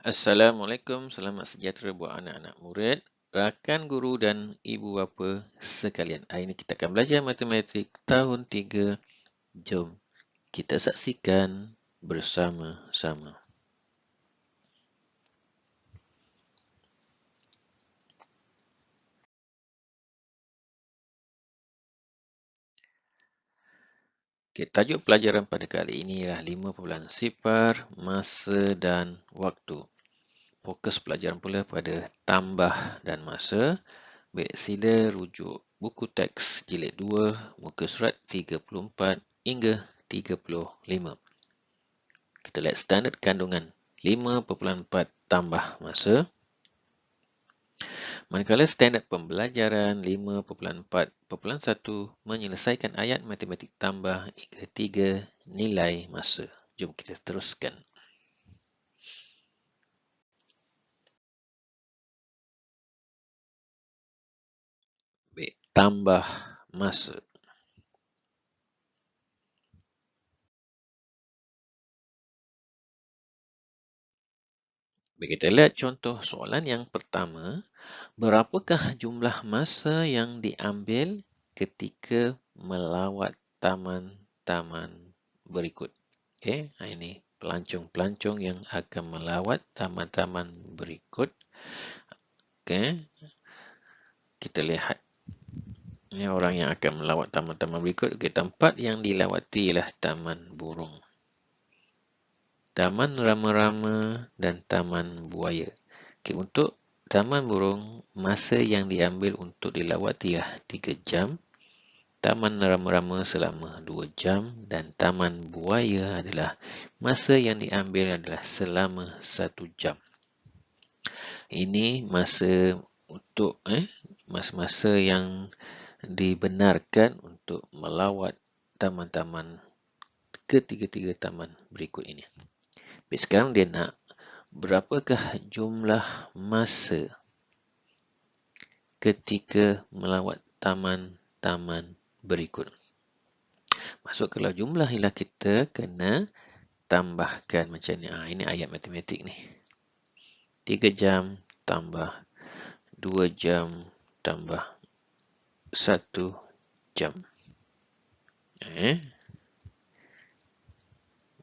Assalamualaikum, selamat sejahtera buat anak-anak murid, rakan guru dan ibu bapa sekalian. Hari ini kita akan belajar matematik tahun 3. Jom kita saksikan bersama-sama. Okay, tajuk pelajaran pada kali ini ialah 5.0 masa dan waktu. Fokus pelajaran pula pada tambah dan masa. Baik, sila rujuk buku teks jilid 2, muka surat 34 hingga 35. Kita lihat standard kandungan 5.4 tambah masa. Manakala standard pembelajaran 5.4.1 menyelesaikan ayat matematik tambah hingga 3 nilai masa. Jom kita teruskan. Baik, tambah masa. Baik, kita lihat contoh soalan yang pertama. Berapakah jumlah masa yang diambil ketika melawat taman-taman berikut? Okey, ini pelancong-pelancong yang akan melawat taman-taman berikut. Okey, kita lihat. Ini orang yang akan melawat taman-taman berikut. Okey, tempat yang dilawati ialah Taman Burung, Taman Rama-Rama dan Taman Buaya. Okey, untuk Taman Burung, masa yang diambil untuk dilawati ialah 3 jam. Taman Rama-Rama selama 2 jam dan Taman Buaya adalah masa yang diambil adalah selama 1 jam. Ini masa untuk masa-masa yang dibenarkan untuk melawat taman-taman ketiga-tiga taman berikut ini. Baik, sekarang dia nak berapakah jumlah masa ketika melawat taman-taman berikut. Maksud kalau jumlah ialah kita kena tambahkan macam ni. Ini ayat matematik ni. 3 jam tambah 2 jam tambah 1 jam.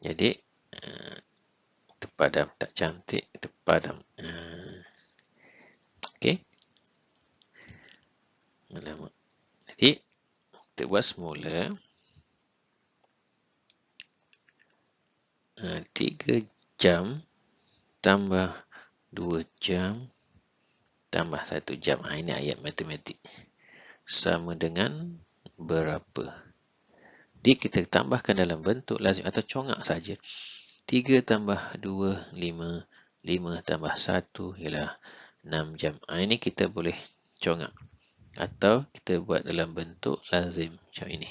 Jadi terpadam tak cantik, terpadam. Okey. Jadi kita buat semula. 3 jam tambah 2 jam tambah 1 jam. Ini ayat matematik. Sama dengan berapa? Jadi kita tambahkan dalam bentuk lazim atau congak saja. 3 tambah 2, 5. 5 tambah 1 ialah 6 jam. Ini kita boleh congak. Atau kita buat dalam bentuk lazim macam ini.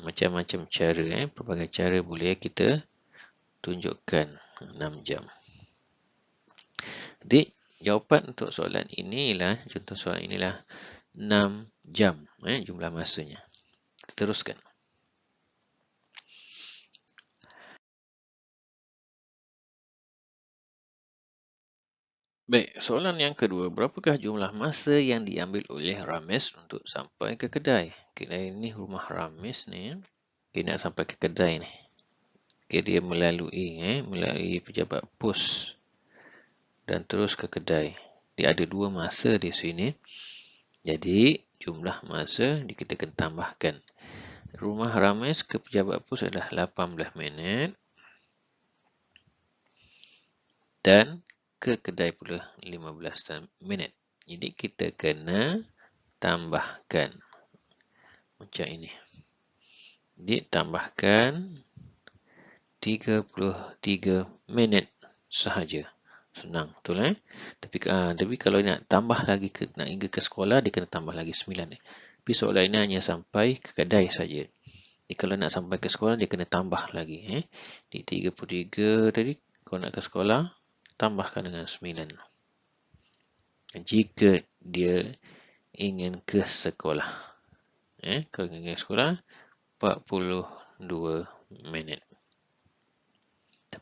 Macam-macam cara. Pelbagai cara boleh kita tunjukkan 6 jam. Jadi, jawapan untuk soalan ini ialah, contoh soalan inilah 6 jam jumlah masanya. Kita teruskan. Baik, soalan yang kedua. Berapakah jumlah masa yang diambil oleh Ramesh untuk sampai ke kedai? Kedai ini rumah Ramesh ni. Dia nak sampai ke kedai ni. Okay, dia melalui pejabat pos dan terus ke kedai. Dia ada 2 masa di sini. Jadi, jumlah masa kita kena tambahkan. Rumah Ramesh ke pejabat pos adalah 18 minit. Dan ke kedai pula 15 minit. Jadi kita kena tambahkan macam ini. Jadi tambahkan 33 minit sahaja. Senang, betul Tapi kalau nak tambah lagi nak hingga ke sekolah, dia kena tambah lagi 9. Tapi soalan ini hanya sampai ke kedai saja. Jadi kalau nak sampai ke sekolah, dia kena tambah lagi. Di 33 tadi, kalau nak ke sekolah, tambahkan dengan 9. Jika dia ingin ke sekolah. Kalau ingin ke sekolah, 42 minit.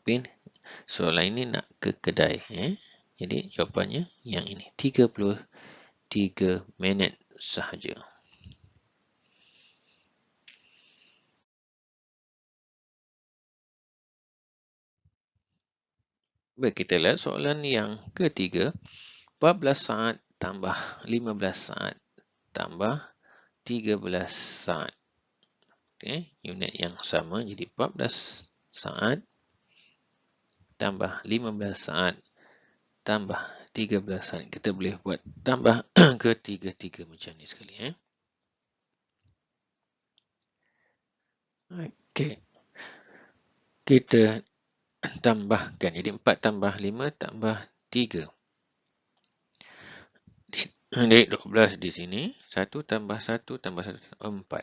Tapi soalan ini nak ke kedai. Jadi jawapannya yang ini. 33 minit sahaja. Baik, kita lihat soalan yang ketiga. 14 saat tambah 15 saat tambah 13 saat. Okay, unit yang sama. Jadi 14 saat tambah 15 saat tambah 13 saat. Kita boleh buat tambah ketiga-tiga macam ni sekali. Okey. Kita tambahkan. Jadi 4 tambah 5 tambah 3. Jadi 12 di sini. 1 tambah 1 tambah 1, 4.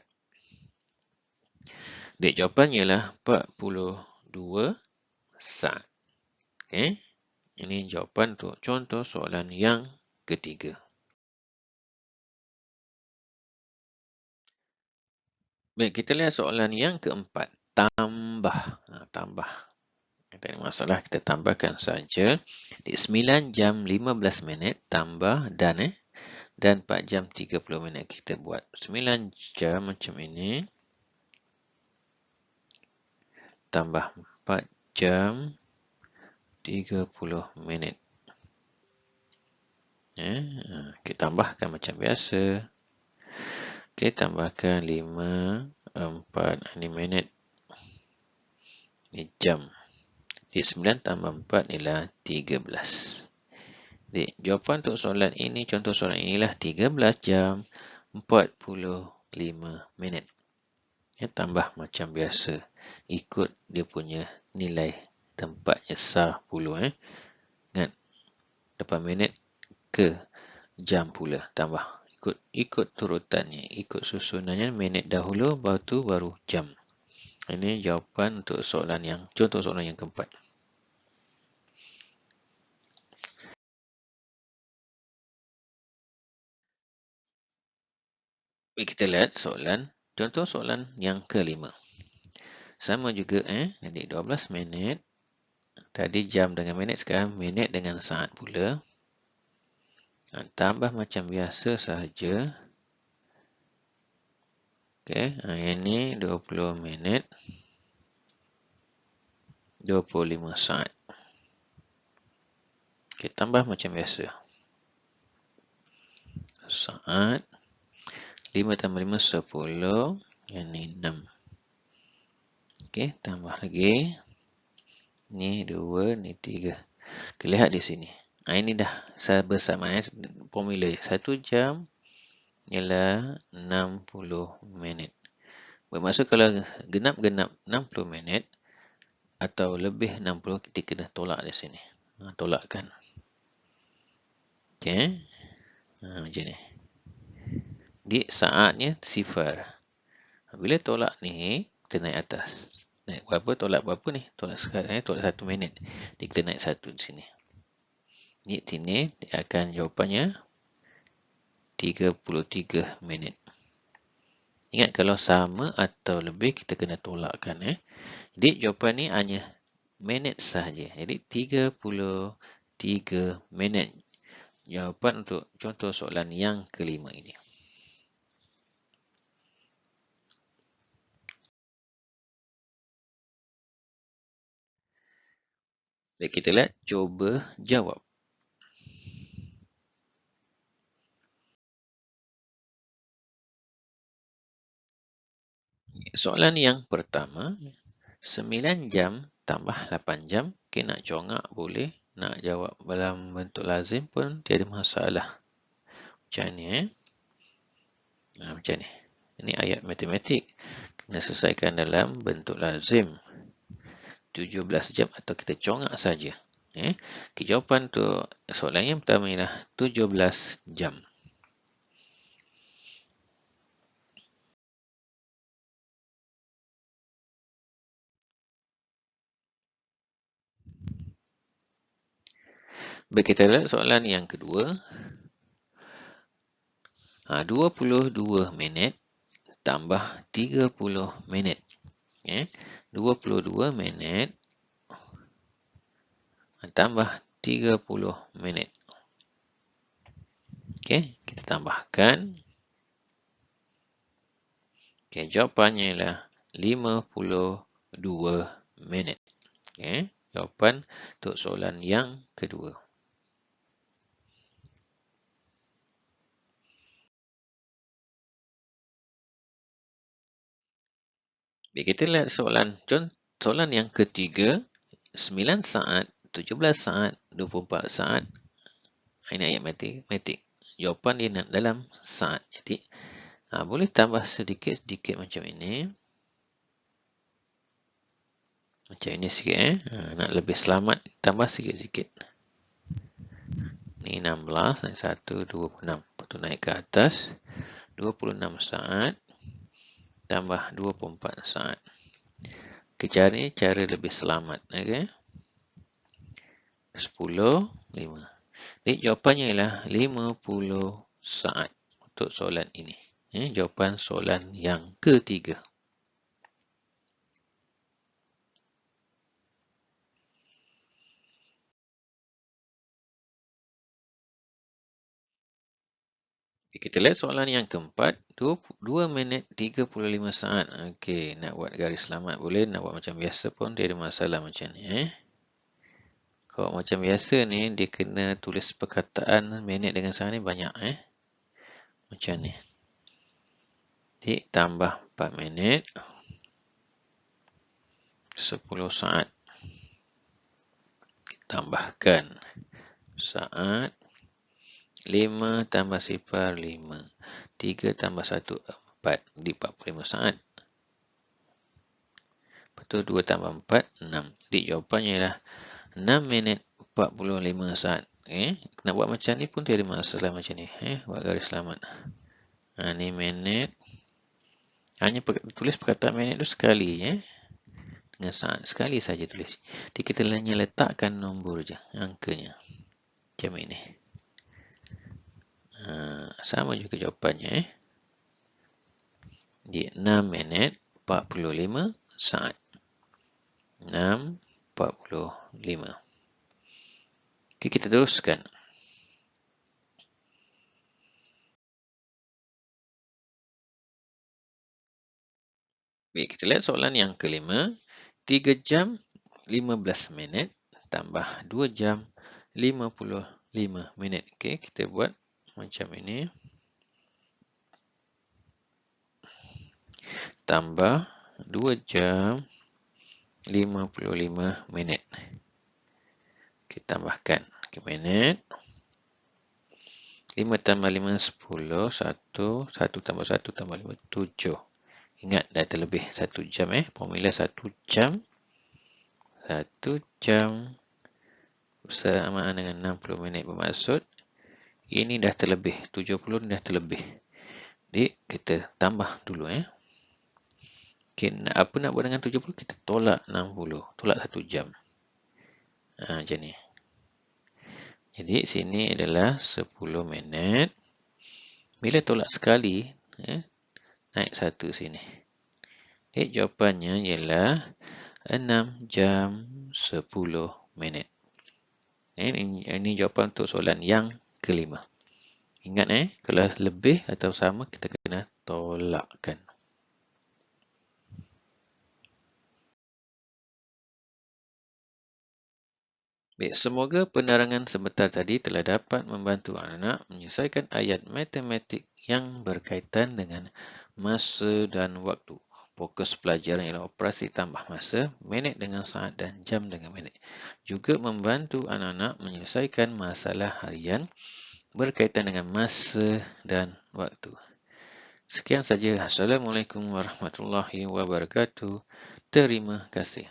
Jadi jawapannya ialah 42 saat. Okey. Ini jawapan untuk contoh soalan yang ketiga. Baik, kita lihat soalan yang keempat. Tambah. Tambah. Tak ada masalah, kita tambahkan saja. Di 9 jam 15 minit tambah dan 4 jam 30 minit kita buat. 9 jam macam ini. Tambah 4 jam 30 minit. Kita tambahkan macam biasa. Kita tambahkan 5, 4, ini minit. Ini jam. Jadi 9 tambah 4 ialah 13. Jadi jawapan untuk soalan ini, contoh soalan inilah 13 jam 45 minit. Tambah macam biasa. Ikut dia punya nilai tempatnya sah pula. Ingat, depan minit ke jam pula. Tambah. Ikut turutannya. Ikut susunannya. Minit dahulu, baru jam. Ini jawapan untuk soalan yang, contoh soalan yang keempat. Kita lihat soalan, contoh soalan yang kelima. Sama juga, jadi 12 minit. Tadi jam dengan minit, sekarang minit dengan saat pula. Tambah macam biasa sahaja. Okey, ini 20 minit. 25 saat. Okey, tambah macam biasa. Saat. 5 tambah 5, 10. Yang ni 6. Okey, tambah lagi. Ni 2, ni 3. Kita lihat di sini. Ini dah bersama formula. 1 jam ialah 60 minit. Bermaksud kalau genap-genap 60 minit atau lebih 60, kita kena tolak di sini. Tolakkan. Okey. Macam ni. Di saatnya sifar. Bila tolak ni, kita naik atas. Naik berapa, tolak berapa ni? Tolak 1 minit. Jadi kita naik 1 di sini. Di sini dia akan jawapannya 33 minit. Ingat, kalau sama atau lebih, kita kena tolakkan. Jadi jawapan ni hanya minit sahaja. Jadi 33 minit. Jawapan untuk contoh soalan yang kelima ini. Baik, kita lihat, cuba jawab. Soalan yang pertama, 9 jam tambah 8 jam. Okay, nak congak boleh. Nak jawab dalam bentuk lazim pun tiada masalah. Macam ni. Macam ni. Ini ayat matematik. Kena selesaikan dalam bentuk lazim. 17 jam atau kita congak saja. Jawapan untuk soalan yang pertama ialah 17 jam. Baik, kita lihat soalan yang kedua. 22 minit tambah 30 minit. 22 minit tambah 30 minit. Okey, kita tambahkan. Okey, jawapannya ialah 52 minit. Okey, jawapan untuk soalan yang kedua. Baik, kita lihat soalan yang ketiga. 9 saat, 17 saat, 24 saat. Ini ayat matematik. Jawapan dia nak dalam saat. Jadi, boleh tambah sedikit-sedikit macam ini. Macam ini sikit. Nak lebih selamat, tambah sikit-sikit. Ni 16, naik 1, 26. Lepas tu naik ke atas. 26 saat. Tambah 24 saat. Cara ni cara lebih selamat. Okay? 10, 5. Jadi jawapannya ialah 50 saat untuk soalan ini. Jawapan soalan yang ketiga. Kita lihat soalan yang keempat. 2 minit 35 saat. Okey, nak buat garis selamat boleh. Nak buat macam biasa pun tiada masalah macam ni. Kalau macam biasa ni, dia kena tulis perkataan minit dengan saat ni banyak. Macam ni. Jadi, tambah 4 minit. 10 saat. Tambahkan saat. 5 tambah 0, 5. 3 tambah 1, 4. Di 45 saat. Lepas tu 2 tambah 4, 6. Jadi jawapannya ialah 6 minit 45 saat. Nak buat macam ni pun tiada masalah macam ni. Buat garis selamat. Ni minit. Hanya tulis perkataan minit tu sekali. Dengan saat. Sekali saja tulis. Jadi kita hanya letakkan nombor je. Angkanya. Macam ini. Sama juga jawapannya. Jadi 6 minit 45 saat. 6:45. Okey, kita teruskan. Baik, kita lihat soalan yang kelima. 3 jam 15 minit tambah 2 jam 55 minit. Okey, kita buat macam ini. Tambah 2 jam 55 minit. Kita tambahkan minit. 5 tambah 5, 10. 1 tambah 1 tambah 5, 7. Ingat, dah terlebih 1 jam. Formula 1 jam. 1 jam bersamaan dengan 60 minit bermaksud ini dah terlebih. 70 ni dah terlebih. Jadi, kita tambah dulu. Okay, apa nak buat dengan 70? Kita tolak 60. Tolak 1 jam. Macam ni. Jadi, sini adalah 10 minit. Bila tolak sekali, naik 1 sini. Jadi, jawapannya ialah 6 jam 10 minit. Ini jawapan untuk soalan yang kelima. Ingat, kalau lebih atau sama, kita kena tolakkan. Baik, semoga penerangan sebentar tadi telah dapat membantu anak menyelesaikan ayat matematik yang berkaitan dengan masa dan waktu. Fokus pelajaran ialah operasi tambah masa, minit dengan saat dan jam dengan minit. Juga membantu anak-anak menyelesaikan masalah harian berkaitan dengan masa dan waktu. Sekian saja. Assalamualaikum warahmatullahi wabarakatuh. Terima kasih.